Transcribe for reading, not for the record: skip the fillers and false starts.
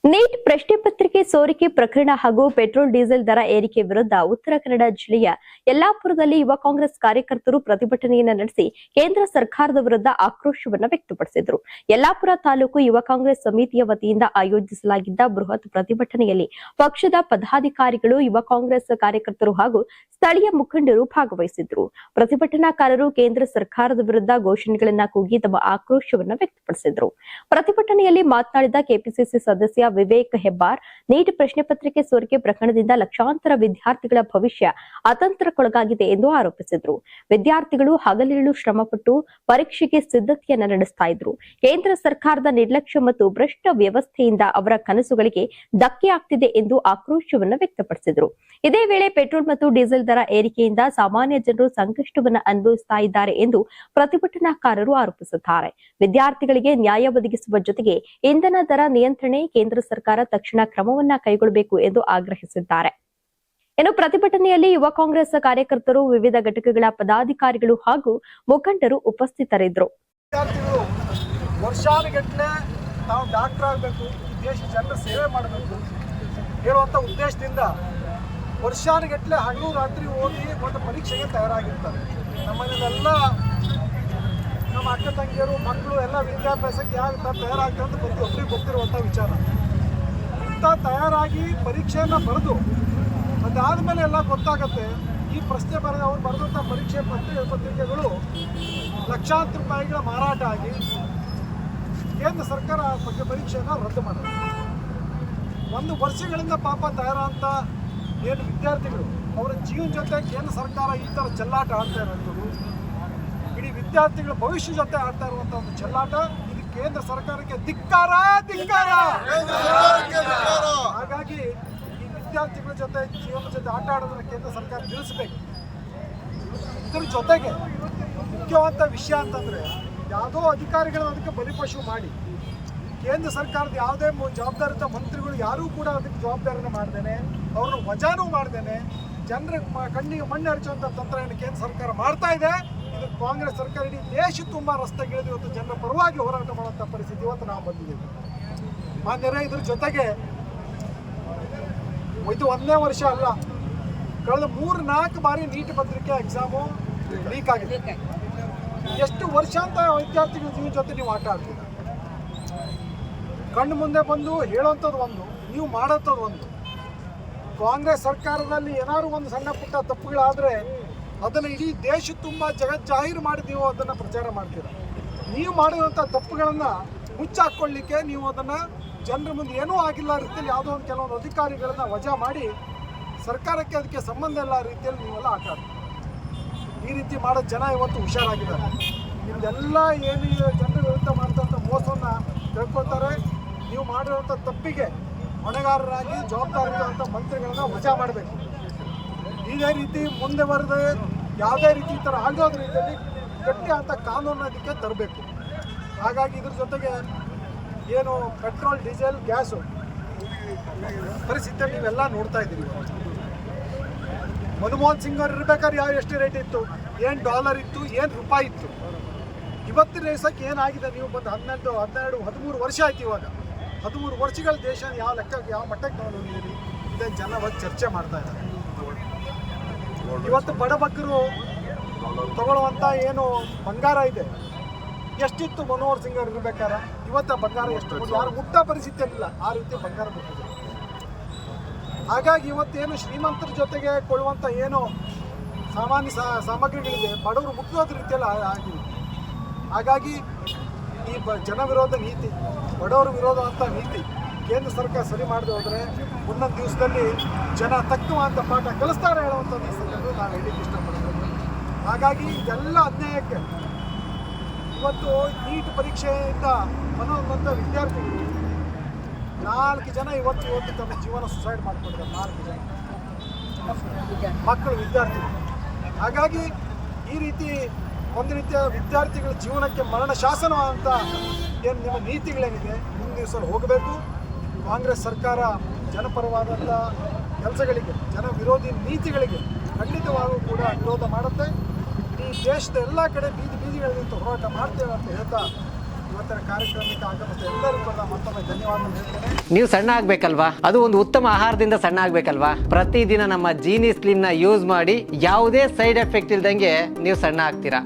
Neat ಪ್ರಶ್ನೆ ಪತ್ರಿಕೆ ಸೋರಿಕೆ ಪ್ರಕರಣ ಹಾಗೂ ಪೆಟ್ರೋಲ್ ಡೀಸೆಲ್ ದರ ಏರಿಕೆ ವಿರುದ್ಧ ಉತ್ತರ ಕನ್ನಡ ಜಿಲ್ಲೆಯ ಯಲ್ಲಾಪುರದಲ್ಲಿ ಯುವ ಕಾಂಗ್ರೆಸ್ ಕಾರ್ಯಕರ್ತರು ಪ್ರತಿಭಟನೆಯನ್ನು ನಡೆಸಿ ಕೇಂದ್ರ ಸರ್ಕಾರದ ವಿರುದ್ಧ ಆಕ್ರೋಶವನ್ನು ವ್ಯಕ್ತಪಡಿಸಿದರು. ಯಲ್ಲಾಪುರ ತಾಲೂಕು ಯುವ ಕಾಂಗ್ರೆಸ್ ಸಮಿತಿಯ ವತಿಯಿಂದ ಆಯೋಜಿಸಲಾಗಿದ್ದ ಬೃಹತ್ ಪ್ರತಿಭಟನೆಯಲ್ಲಿ ಪಕ್ಷದ ಪದಾಧಿಕಾರಿಗಳು, ಯುವ ಕಾಂಗ್ರೆಸ್ ಕಾರ್ಯಕರ್ತರು ಹಾಗೂ ಸ್ಥಳೀಯ ಮುಖಂಡರು ಭಾಗವಹಿಸಿದ್ರು. ಪ್ರತಿಭಟನಾಕಾರರು ಕೇಂದ್ರ ಸರ್ಕಾರದ ವಿರುದ್ಧ ಘೋಷಣೆಗಳನ್ನ ಕೂಗಿ ತಮ್ಮ ಆಕ್ರೋಶವನ್ನು ವ್ಯಕ್ತಪಡಿಸಿದರು. ಪ್ರತಿಭಟನೆಯಲ್ಲಿ ಮಾತನಾಡಿದ ಕೆಪಿಸಿಸಿ ಸದಸ್ಯ ವಿವೇಕ್ ಹೆಬ್ಬಾರ್, ನೀಟ್ ಪ್ರಶ್ನೆ ಪತ್ರಿಕೆ ಸೋರಿಕೆ ಪ್ರಕರಣದಿಂದ ಲಕ್ಷಾಂತರ ವಿದ್ಯಾರ್ಥಿಗಳ ಭವಿಷ್ಯ ಅತಂತ್ರಕ್ಕೊಳಗಾಗಿದೆ ಎಂದು ಆರೋಪಿಸಿದರು. ವಿದ್ಯಾರ್ಥಿಗಳು ಹಗಲಿರುಳು ಶ್ರಮಪಟ್ಟು ಪರೀಕ್ಷೆಗೆ ಸಿದ್ಧತೆಯನ್ನ ನಡೆಸ್ತಾ ಇದ್ರು. ಕೇಂದ್ರ ಸರ್ಕಾರದ ನಿರ್ಲಕ್ಷ್ಯ ಮತ್ತು ಭ್ರಷ್ಟ ವ್ಯವಸ್ಥೆಯಿಂದ ಅವರ ಕನಸುಗಳಿಗೆ ಧಕ್ಕೆ ಆಗ್ತಿದೆ ಎಂದು ಆಕ್ರೋಶವನ್ನು ವ್ಯಕ್ತಪಡಿಸಿದರು. ಇದೇ ವೇಳೆ ಪೆಟ್ರೋಲ್ ಮತ್ತು ಡೀಸೆಲ್ ದರ ಏರಿಕೆಯಿಂದ ಸಾಮಾನ್ಯ ಜನರು ಸಂಕಷ್ಟವನ್ನು ಅನುಭವಿಸುತ್ತಾ ಇದ್ದಾರೆ ಎಂದು ಪ್ರತಿಭಟನಾಕಾರರು ಆರೋಪಿಸಿದ್ದಾರೆ. ವಿದ್ಯಾರ್ಥಿಗಳಿಗೆ ನ್ಯಾಯ ಒದಗಿಸುವ ಜೊತೆಗೆ ಇಂಧನ ದರ ನಿಯಂತ್ರಣೆ ಕೇಂದ್ರ ಸರ್ಕಾರ ತಕ್ಷಣ ಕ್ರಮವನ್ನ ಕೈಗೊಳ್ಳಬೇಕು ಎಂದು ಆಗ್ರಹಿಸಿದ್ದಾರೆ. ಇನ್ನು ಪ್ರತಿಭಟನೆಯಲ್ಲಿ ಯುವ ಕಾಂಗ್ರೆಸ್ ಕಾರ್ಯಕರ್ತರು, ವಿವಿಧ ಘಟಕಗಳ ಪದಾಧಿಕಾರಿಗಳು ಹಾಗೂ ಮುಖಂಡರು ಉಪಸ್ಥಿತರಿದ್ದರು. ವರ್ಷಾನುಗಟ್ಟಲೆ ನಾವು ಡಾಕ್ಟರ್ ಆಗಬೇಕು, ದೇಶ ಜನರ ಸೇವೆ ಮಾಡಬೇಕು ಹೇಳುವಂಥ ಉದ್ದೇಶದಿಂದ ವರ್ಷಾನುಗಟ್ಟಲೆ ಹಗಲು ರಾತ್ರಿ ಓದಿ ಒಂದು ಪರೀಕ್ಷೆಗೆ ತಯಾರಾಗಿರ್ತಾರೆ. ನಮ್ಮನೆಲ್ಲ ನಮ್ಮ ಅಕ್ಕ ತಂಗಿಯರು ಮಕ್ಕಳು ಎಲ್ಲ ವಿದ್ಯಾಭ್ಯಾಸಕ್ಕೆ ಯಾವ ತಯಾರಾಗ್ತಾರೆ ಅಂತ ಪ್ರತಿಯೊಬ್ಬರಿಗೆ ಗೊತ್ತಿರುವಂಥ ವಿಚಾರ. ಇಂಥ ತಯಾರಾಗಿ ಪರೀಕ್ಷೆಯನ್ನು ಬರೆದು ಅದಾದಮೇಲೆ ಎಲ್ಲ ಗೊತ್ತಾಗುತ್ತೆ ಈ ಪ್ರಶ್ನೆ ಬರೆದು ಅವ್ರು ಬರೆದಂಥ ಪರೀಕ್ಷೆ ಪತ್ರಿಕೆಗಳು ಲಕ್ಷಾಂತರ ರೂಪಾಯಿಗಳ ಮಾರಾಟ ಆಗಿ ಕೇಂದ್ರ ಸರ್ಕಾರ ಬಗ್ಗೆ ಪರೀಕ್ಷೆಯನ್ನು ರದ್ದು ಮಾಡಿದೆ. ಒಂದು ವರ್ಷಗಳಿಂದ ಪಾಪ ತಯಾರಾದಂಥ ಏನು ವಿದ್ಯಾರ್ಥಿಗಳು ಅವರ ಜೀವನ ಜೊತೆ ಕೇಂದ್ರ ಸರ್ಕಾರ ಈ ಥರ ಚೆಲ್ಲಾಟ ಆಡ್ತಾ ಇರುವಂಥದ್ದು, ಇಡೀ ವಿದ್ಯಾರ್ಥಿಗಳ ಭವಿಷ್ಯ ಜೊತೆ ಆಡ್ತಾ ಇರುವಂಥ ಒಂದು ಚೆಲ್ಲಾಟ, ಇದು ಕೇಂದ್ರ ಸರ್ಕಾರಕ್ಕೆ ಧಿಕ್ಕಾರ. ಹಾಗಾಗಿ ಈ ವಿದ್ಯಾರ್ಥಿಗಳ ಜೊತೆ ಜೀವನ ಜೊತೆ ಆಟ ಆಡೋದನ್ನ ಕೇಂದ್ರ ಸರ್ಕಾರ ನಿಲ್ಲಿಸಬೇಕು. ಇದ್ರ ಜೊತೆಗೆ ಮುಖ್ಯವಾದ ವಿಷಯ ಅಂತಂದರೆ ಯಾವುದೋ ಅಧಿಕಾರಿಗಳನ್ನ ಅದಕ್ಕೆ ಬಲಿಪಶು ಮಾಡಿ ಕೇಂದ್ರ ಸರ್ಕಾರದ ಯಾವುದೇ ಜವಾಬ್ದಾರಿತ ಮಂತ್ರಿಗಳು ಯಾರೂ ಕೂಡ ಅದಕ್ಕೆ ಜವಾಬ್ದಾರಿನ ಮಾಡ್ದೇನೆ, ಅವ್ರನ್ನ ವಜಾನೂ ಮಾಡ್ದೇನೆ ಜನರ ಕಣ್ಣಿಗೆ ಮಣ್ಣು ಹರಿಸುವಂಥ ತಂತ್ರವನ್ನು ಕೇಂದ್ರ ಸರ್ಕಾರ ಮಾಡ್ತಾ ಇದೆ. ಇದು ಕಾಂಗ್ರೆಸ್ ಸರ್ಕಾರ ಇಡೀ ದೇಶ ತುಂಬ ರಸ್ತೆಗಿಳಿದು ಇವತ್ತು ಜನರ ಪರವಾಗಿ ಹೋರಾಟ ಮಾಡುವಂಥ ಪರಿಸ್ಥಿತಿ ಇವತ್ತು ನಾವು ಬಂದಿದ್ದೀವಿ. ಮಾನ್ಯರೇ, ಇದ್ರ ಜೊತೆಗೆ ಇದು ಒಂದೇ ವರ್ಷ ಅಲ್ಲ, ಕಳೆದ 3-4 ಬಾರಿ ನೀಟ್ ಪತ್ರಿಕೆ ಎಕ್ಸಾಮು ಲೀಕ್ ಆಗಿದೆ. ಎಷ್ಟು ವರ್ಷ ಅಂತ ವಿದ್ಯಾರ್ಥಿಗಳ ಜೀವನ ಜೊತೆ ನೀವು ಆಟ ಆಡ್ತೀರ? ಕಣ್ಣು ಮುಂದೆ ಬಂದು ಹೇಳೋಂಥದ್ದು ಒಂದು, ನೀವು ಮಾಡೋಂಥದ್ದು ಒಂದು. ಕಾಂಗ್ರೆಸ್ ಸರ್ಕಾರದಲ್ಲಿ ಏನಾದ್ರು ಒಂದು ಸಣ್ಣ ಪುಟ್ಟ ತಪ್ಪುಗಳಾದರೆ ಅದನ್ನು ಇಡೀ ದೇಶ ತುಂಬ ಜಾಹೀರು ಮಾಡಿ ನೀವು ಅದನ್ನು ಪ್ರಚಾರ ಮಾಡ್ತೀರ. ನೀವು ಮಾಡಿರುವಂಥ ತಪ್ಪುಗಳನ್ನು ಮುಚ್ಚಾಕ್ಕೊಳ್ಳಿಕ್ಕೆ ನೀವು ಅದನ್ನು ಜನರ ಮುಂದೆ ಏನೂ ಆಗಿಲ್ಲ ರೀತಿಯಲ್ಲಿ ಯಾವುದೋ ಒಂದು ಕೆಲವೊಂದು ಅಧಿಕಾರಿಗಳನ್ನು ವಜಾ ಮಾಡಿ ಸರ್ಕಾರಕ್ಕೆ ಅದಕ್ಕೆ ಸಂಬಂಧ ಇಲ್ಲ ರೀತಿಯಲ್ಲಿ ನೀವೆಲ್ಲ ಆಟ ಆಡ್ತೀರಿ. ಈ ರೀತಿ ಮಾಡೋ ಜನ ಇವತ್ತು ಹುಷಾರಾಗಿದ್ದಾರೆ. ನಿಮ್ದೆಲ್ಲ ಏನು ಜನರ ವಿರುದ್ಧ ಮಾಡ್ತಂಥ ಮೋಸವನ್ನು ತಿಳ್ಕೊಳ್ತಾರೆ. ನೀವು ಮಾಡಿರುವಂಥ ತಪ್ಪಿಗೆ ಹೊಣೆಗಾರರಾಗಿ ಜವಾಬ್ದಾರಿರುವಂಥ ಮಂತ್ರಿಗಳನ್ನ ವಜಾ ಮಾಡಬೇಕು. ಇದೇ ರೀತಿ ಮುಂದೆ ಬರದೆ ಯಾವುದೇ ರೀತಿ ಈ ಥರ ಆಗೋದ ರೀತಿಯಲ್ಲಿ ಗಟ್ಟಿ ಅಂತ ಕಾನೂನು ಅದಕ್ಕೆ ತರಬೇಕು. ಹಾಗಾಗಿ ಇದ್ರ ಜೊತೆಗೆ ಏನು ಪೆಟ್ರೋಲ್, ಡೀಸೆಲ್, ಗ್ಯಾಸು ಪರಿಸ್ಥಿತಿಯಲ್ಲಿ ನೀವೆಲ್ಲ ನೋಡ್ತಾ ಇದ್ದೀರಿ. ಮನಮೋಹನ್ ಸಿಂಗ್ ಅವ್ರು ಇರ್ಬೇಕಾದ್ರೆ ಎಷ್ಟು ರೇಟ್ ಇತ್ತು, ಏನು ಡಾಲರ್ ಇತ್ತು, ಏನು ರೂಪಾಯಿ ಇತ್ತು. ಇವತ್ತಿನ ರೇಸಕ್ಕೆ ಏನಾಗಿದೆ, ನೀವು ಬಂದು 12, 13 ವರ್ಷ ಆಯ್ತು. ಇವಾಗ 13 ವರ್ಷಗಳ ದೇಶ ಯಾವ ಲೆಕ್ಕಕ್ಕೆ ಯಾವ ಮಟ್ಟಕ್ಕೆ ತಗೊಂಡಿದ್ದೀರಿ ಇದೇ ಜನ ಇವತ್ತು ಚರ್ಚೆ ಮಾಡ್ತಾ ಇದ್ದಾರೆ. ಇವತ್ತು ಬಡಬಗ್ಗರು ತಗೊಳ್ಳುವಂಥ ಏನು ಬಂಗಾರ ಇದೆ, ಎಷ್ಟಿತ್ತು ಮನಮೋಹನ್ ಸಿಂಗ್ ಅವ್ರು ಇರ್ಬೇಕಾರೆ, ಇವತ್ತು ಬಂಗಾರ ಎಷ್ಟು ಯಾರು ಮುಟ್ಟ ಪರಿಸ್ಥಿತಿಯಲ್ಲಿಲ್ಲ, ಆ ರೀತಿ ಬಂಗಾರ ಬಿಟ್ಟಿದೆ. ಹಾಗಾಗಿ ಇವತ್ತೇನು ಶ್ರೀಮಂತರ ಜೊತೆಗೆ ಕೊಳ್ಳುವಂಥ ಏನು ಸಾಮಾನ್ಯ ಸಾಮಗ್ರಿಗಳಿದೆ ಬಡವರು ಮುಟ್ಟೋದ್ರ ರೀತಿಯಲ್ಲಿ ಆಗಿದೆ. ಹಾಗಾಗಿ ಈ ಜನ ವಿರೋಧ ನೀತಿ, ಬಡವರ ವಿರೋಧ ಅಂತ ನೀತಿ ಕೇಂದ್ರ ಸರ್ಕಾರ ಸರಿ ಮಾಡದೆ ಹೋದರೆ ಮುಂದೊಂದು ದಿವಸದಲ್ಲಿ ಜನ ತಕ್ಕುವಂಥ ಪಾಠ ಕಲಿಸ್ತಾರೆ ಹೇಳುವಂಥದ್ದು ಸಂದರ್ಭ ನಾವು ಹೇಳಲಿಕ್ಕೆ ಇಷ್ಟಪಡ್ತೇವೆ. ಹಾಗಾಗಿ ಇದೆಲ್ಲ ಅನ್ಯಾಯಕ್ಕೆ ಇವತ್ತು ನೀಟ್ ಪರೀಕ್ಷೆಯಿಂದ ಮನೋಬಂಧ ವಿದ್ಯಾರ್ಥಿಗಳು 4 ಜನ ಇವತ್ತು ತಮ್ಮ ಜೀವನ ಸುಸೈಡ್ ಮಾಡ್ಕೊಂಡಿದ್ದಾರೆ. 4 ಜನ ಮಕ್ಕಳು ವಿದ್ಯಾರ್ಥಿಗಳು. ಹಾಗಾಗಿ ಈ ರೀತಿ ಒಂದು ರೀತಿಯ ವಿದ್ಯಾರ್ಥಿಗಳ ಜೀವನಕ್ಕೆ ಮರಣ ಶಾಸನ ಅಂತ ಏನು ನಿಮ್ಮ ನೀತಿಗಳೇನಿದೆ ಮುಂದಿನ ದಿವಸ ಹೋಗಬೇಕು. ಕಾಂಗ್ರೆಸ್ ಸರ್ಕಾರ ಜನಪರವಾದಂಥ ಕೆಲಸಗಳಿಗೆ, ಜನ ವಿರೋಧಿ ನೀತಿಗಳಿಗೆ ಖಂಡಿತವಾಗೂ ಕೂಡ ವಿರೋಧ ಮಾಡುತ್ತೆ. ಈ ದೇಶದ ಎಲ್ಲ ಕಡೆ ಬೀದಿಗಳಲ್ಲಿ ಹೋರಾಟ ಮಾಡ್ತೇವೆ ಅಂತ ಹೇಳ್ತಾ ಇವತ್ತು ಥರ ಕಾರ್ಯಕ್ರಮಕ್ಕೆ ಆಗಮಿಸಿದ ಎಲ್ಲರಿಗೂ ಕೂಡ ಮತ್ತೊಮ್ಮೆ ಧನ್ಯವಾದ ಹೇಳ್ತೇನೆ. ನೀವು ಸಣ್ಣ ಆಗ್ಬೇಕಲ್ವಾ? ಅದು ಒಂದು ಉತ್ತಮ ಆಹಾರದಿಂದ ಸಣ್ಣ ಆಗ್ಬೇಕಲ್ವಾ? ಪ್ರತಿದಿನ ನಮ್ಮ ಜೀನಿ ಸ್ಲಿಮ್ ನ ಯೂಸ್ ಮಾಡಿ ಯಾವುದೇ ಸೈಡ್ ಎಫೆಕ್ಟ್ ಇಲ್ದಂಗೆ ನೀವು ಸಣ್ಣ ಆಗ್ತೀರಾ.